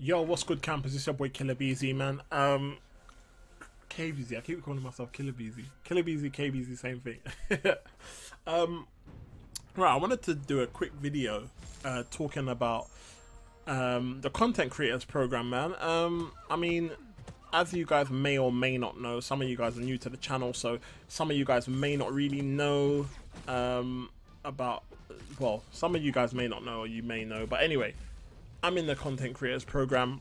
Yo, what's good, campers? It's your boy Killer Beezy, man. KBZ. I keep calling myself Killer Beezy. Killer Beezy, KBZ, same thing. um, right. I wanted to do a quick video, talking about the content creators program, man. I mean, as you guys may or may not know, some of you guys are new to the channel, so some of you guys may not really know about. Well, some of you guys may not know, or you may know, but anyway. I'm in the content creators program.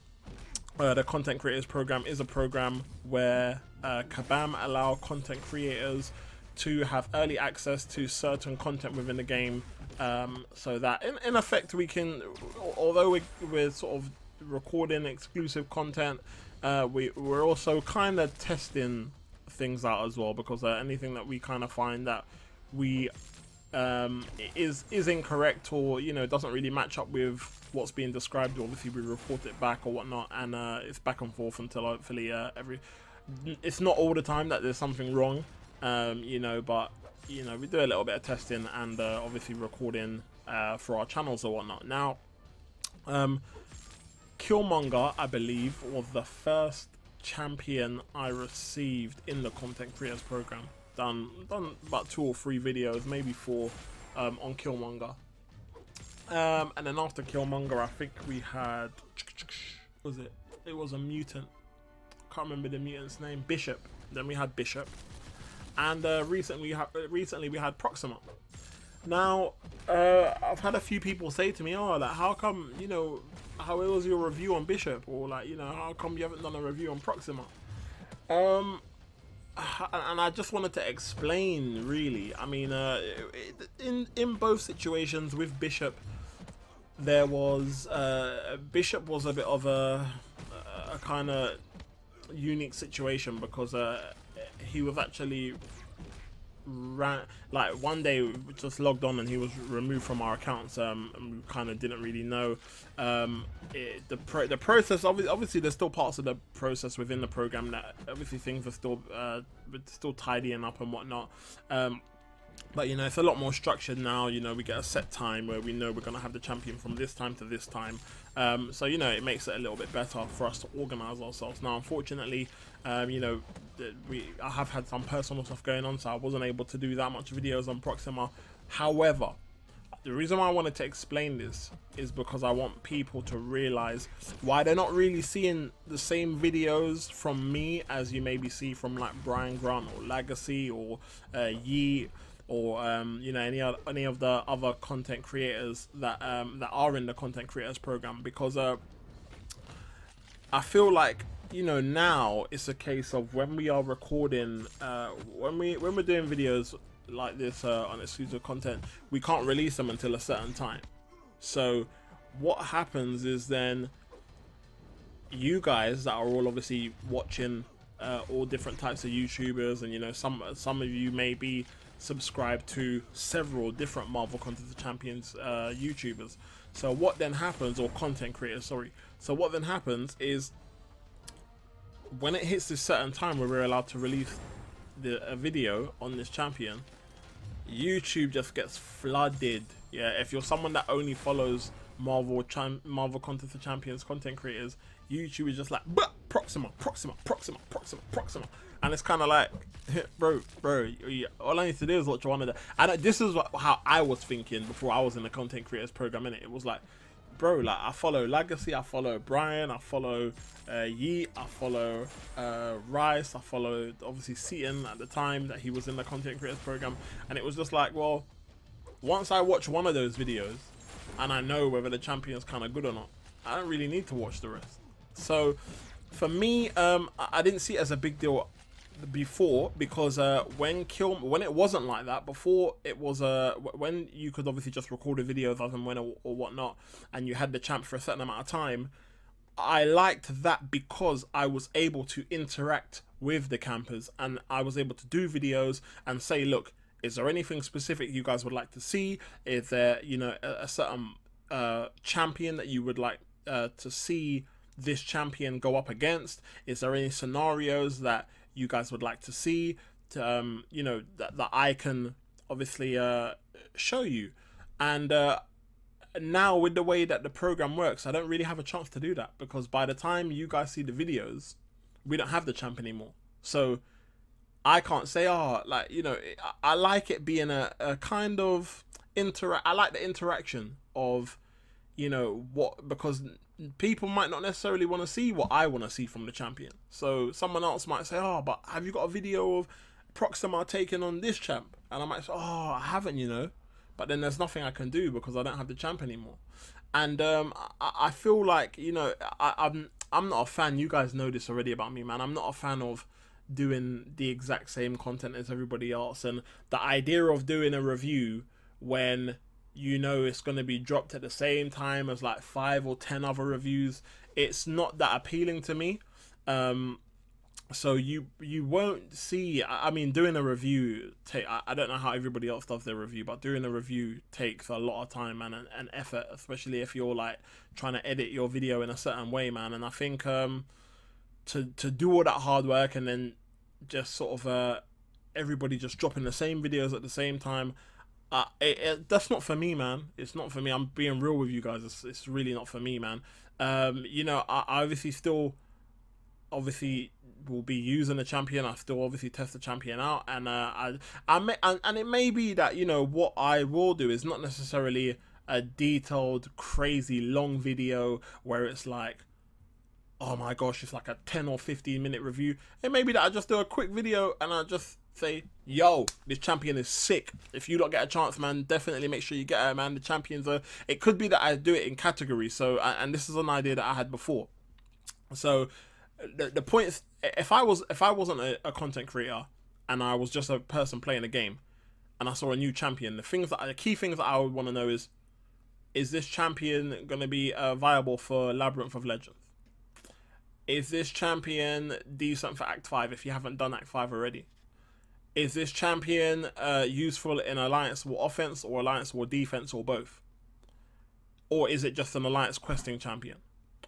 The content creators program is a program where Kabam allow content creators to have early access to certain content within the game, so that in effect we can, although we're sort of recording exclusive content, we're also kind of testing things out as well, because anything that we kind of find that we is incorrect, or doesn't really match up with what's being described, obviously we report it back or whatnot, and it's back and forth until hopefully it's not all the time that there's something wrong, but we do a little bit of testing and obviously recording for our channels or whatnot. Now Killmonger, I believe, was the first champion I received in the content creators program. Done about 2 or 3 videos, maybe 4, on Killmonger. And then after Killmonger, I think we had, was it? It was a mutant. Can't remember the mutant's name. Bishop. Then we had Bishop, and recently we had Proxima. Now, I've had a few people say to me, "Oh, like, how come how was your review on Bishop?" Or like, how come you haven't done a review on Proxima? And I just wanted to explain, really. I mean, in both situations with Bishop, there was Bishop was a bit of a kind of unique situation, because he was actually like one day we just logged on and he was removed from our accounts, and we kind of didn't really know the process. Obviously there's still parts of the process within the program that obviously things are still tidying up and whatnot, but it's a lot more structured now. We get a set time where we know we're going to have the champion from this time to this time, so it makes it a little bit better for us to organize ourselves. Now unfortunately, I have had some personal stuff going on, so I wasn't able to do that much videos on Proxima. However, the reason why I wanted to explain this is because I want people to realize why they're not really seeing the same videos from me as you maybe see from like Brian Grant or Legacy or Yi, or any of the other content creators that are in the content creators program, because I feel like now it's a case of when we are recording, when we're doing videos like this on exclusive content, we can't release them until a certain time. So what happens is then you guys that are all obviously watching all different types of YouTubers, and some of you may be subscribed to several different Marvel Contest of Champions YouTubers. So what then happens, or content creators, sorry. So what then happens is, when it hits this certain time where we're allowed to release a video on this champion, YouTube just gets flooded. Yeah, if you're someone that only follows Marvel Contest of Champions content creators, YouTube is just like, Proxima, and it's kind of like, bro, all I need to do is watch one of the. And this is how I was thinking before I was in the content creators program. It was like, bro, like, I follow Legacy, I follow Brian, I follow Yi, I follow Rice, I follow obviously Seaton at the time that he was in the content creators program, and it was just like, well, once I watch one of those videos and I know whether the champion's kind of good or not, I don't really need to watch the rest. So for me, I didn't see it as a big deal before, because when it wasn't like that before, it was when you could obviously just record a video as and when or whatnot, and you had the champ for a certain amount of time. I liked that because I was able to interact with the campers, and I was able to do videos and say, look, is there anything specific you guys would like to see? Is there a certain champion that you would like to see this champion go up against? Is there any scenarios that you guys would like to see, to, that I can obviously show you? And now with the way that the program works, I don't really have a chance to do that, because by the time you guys see the videos, we don't have the champ anymore. So I can't say, oh, like, you know, I like it being a kind of I like the interaction of, you know, because people might not necessarily want to see what I want to see from the champion. So someone else might say, oh, but have you got a video of Proxima taking on this champ? And I might say, oh, I haven't, you know. But then there's nothing I can do because I don't have the champ anymore. And I feel like, you know, I'm not a fan. You guys know this already about me, man. I'm not a fan of doing the exact same content as everybody else. And the idea of doing a review when you know it's going to be dropped at the same time as like 5 or 10 other reviews, it's not that appealing to me. So you won't see, I mean, doing a review I don't know how everybody else does their review, but doing a review takes a lot of time, man, and effort, especially if you're like trying to edit your video in a certain way, man. And I think to do all that hard work and then just sort of everybody just dropping the same videos at the same time, that's not for me, man. It's not for me. I'm being real with you guys. It's really not for me, man. You know, I obviously will be using the champion. I still obviously test the champion out, and and it may be that, you know, what I will do is not necessarily a detailed, crazy long video where it's like, oh my gosh, it's like a 10 or 15 minute review. It may be that I just do a quick video and I just say, yo, this champion is sick. If you don't get a chance, man, definitely make sure you get it, man. The champions are, it could be that I do it in categories. So, and this is an idea that I had before. So the point is, if I wasn't a content creator and I was just a person playing a game and I saw a new champion, the key things that I would want to know is this champion going to be viable for Labyrinth of Legends? Is this champion decent for Act 5 if you haven't done Act 5 already? Is this champion useful in Alliance War offense or Alliance War defense or both? Or is it just an Alliance questing champion?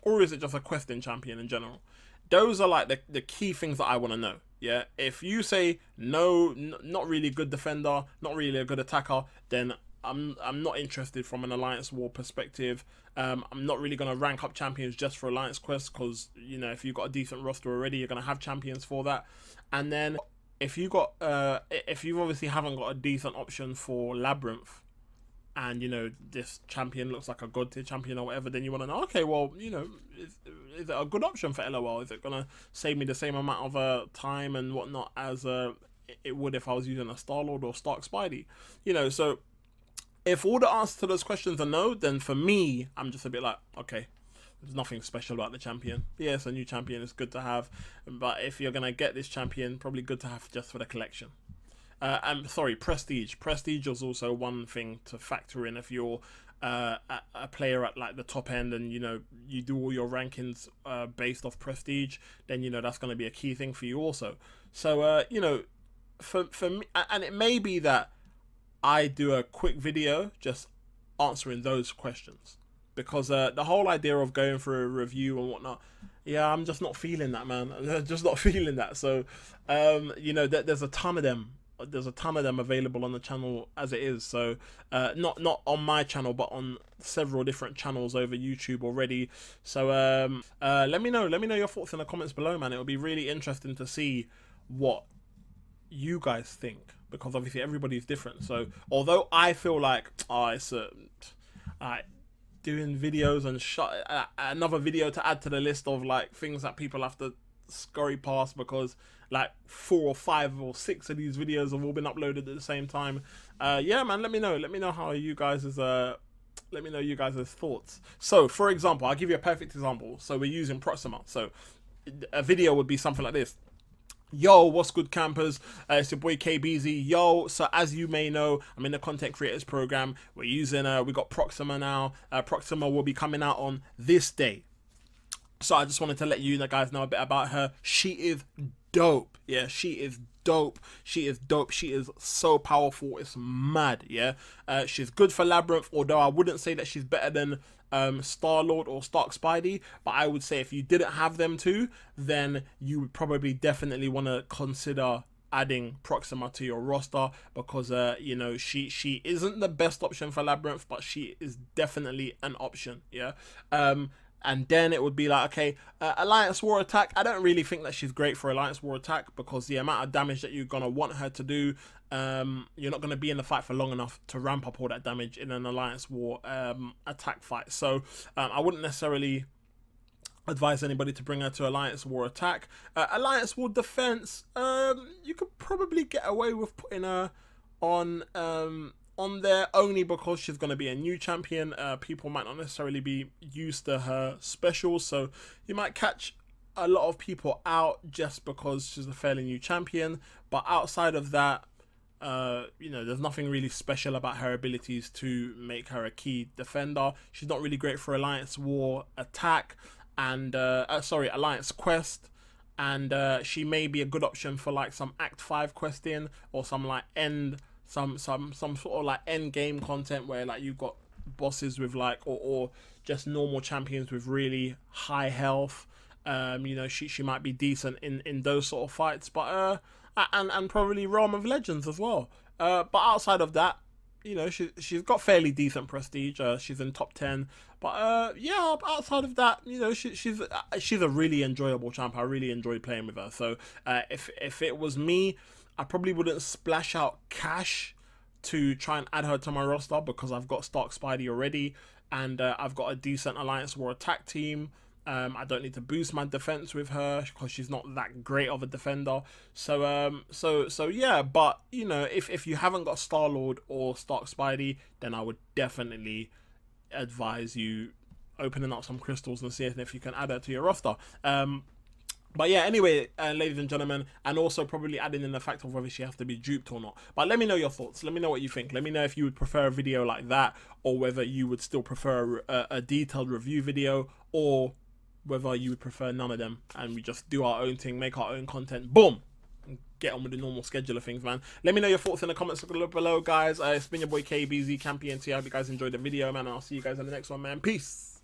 Or is it just a questing champion in general? Those are like the key things that I want to know. Yeah, if you say no, not really good defender, not really a good attacker, then I'm not interested from an Alliance War perspective. I'm not really going to rank up champions just for Alliance Quest, because, you know, if you've got a decent roster already, you're going to have champions for that. And then if you obviously haven't got a decent option for Labyrinth, and, you know, this champion looks like a god tier champion or whatever, then you want to know, okay, well, you know, is it a good option for LOL? Is it going to save me the same amount of time and whatnot as it would if I was using a Star-Lord or Stark Spidey? You know, so if all the answers to those questions are no, then for me, I'm just a bit like, okay, there's nothing special about the champion. Yes, a new champion is good to have, but if you're going to get this champion, probably good to have just for the collection. I'm sorry, Prestige. Prestige is also one thing to factor in if you're a player at like the top end, and, you know, you do all your rankings based off Prestige, then, you know, that's going to be a key thing for you also. So, you know, for me, and it may be that I do a quick video just answering those questions, because the whole idea of going for a review and whatnot, yeah, I'm just not feeling that, man. I'm just not feeling that. So, you know, there's a ton of them. There's a ton of them available on the channel as it is. So not on my channel, but on several different channels over YouTube already. So let me know your thoughts in the comments below, man. It would be really interesting to see what you guys think, because obviously everybody's different. So although I feel like, oh, it's doing videos and another video to add to the list of like things that people have to scurry past, because like 4 or 5 or 6 of these videos have all been uploaded at the same time. Yeah, man, let me know how you guys let me know you guys' thoughts. So for example, I'll give you a perfect example. So we're using Proxima, so a video would be something like this. Yo, what's good, campers? It's your boy Beezy. Yo, so as you may know, I'm in the content creators program. We're using we got Proxima now. Proxima will be coming out on this day. So I just wanted to let you guys know a bit about her. She is dope. Yeah, she is dope. She is dope. She is so powerful. It's mad. Yeah, she's good for Labyrinth, although I wouldn't say that she's better than Star-Lord or Stark Spidey. But I would say if you didn't have them two, then you would probably definitely want to consider adding Proxima to your roster, because you know, she isn't the best option for Labyrinth, but she is definitely an option. Yeah. And then it would be like, okay, Alliance War Attack. I don't really think that she's great for Alliance War Attack, because the amount of damage that you're going to want her to do, you're not going to be in the fight for long enough to ramp up all that damage in an Alliance War Attack fight. So I wouldn't necessarily advise anybody to bring her to Alliance War Attack. Alliance War Defense, you could probably get away with putting her on there, only because she's going to be a new champion. People might not necessarily be used to her specials, so you might catch a lot of people out just because she's a fairly new champion. But outside of that, you know, there's nothing really special about her abilities to make her a key defender. She's not really great for Alliance War Attack and Alliance Quest. And she may be a good option for like some Act 5 questing, or some like some sort of like end game content where like you've got bosses with like, or just normal champions with really high health. You know, she might be decent in those sort of fights, but and probably Realm of Legends as well. But outside of that, you know, she's got fairly decent prestige. She's in top 10, but yeah, outside of that, you know, she's a really enjoyable champ. I really enjoyed playing with her. So if it was me, I probably wouldn't splash out cash to try and add her to my roster, because I've got Stark Spidey already, and I've got a decent Alliance War Attack team. I don't need to boost my defense with her because she's not that great of a defender. So yeah, but you know, if you haven't got Star-Lord or Stark Spidey, then I would definitely advise you opening up some crystals and seeing if you can add her to your roster. But yeah, anyway, ladies and gentlemen, and also probably adding in the fact of whether she has to be duped or not. But let me know your thoughts. Let me know what you think. Let me know if you would prefer a video like that, or whether you would still prefer a detailed review video, or whether you would prefer none of them and we just do our own thing, make our own content, boom, and get on with the normal schedule of things, man. Let me know your thoughts in the comments below, guys. It's been your boy Beezy, e.n.t. I hope you guys enjoyed the video, man, and I'll see you guys in the next one, man. Peace.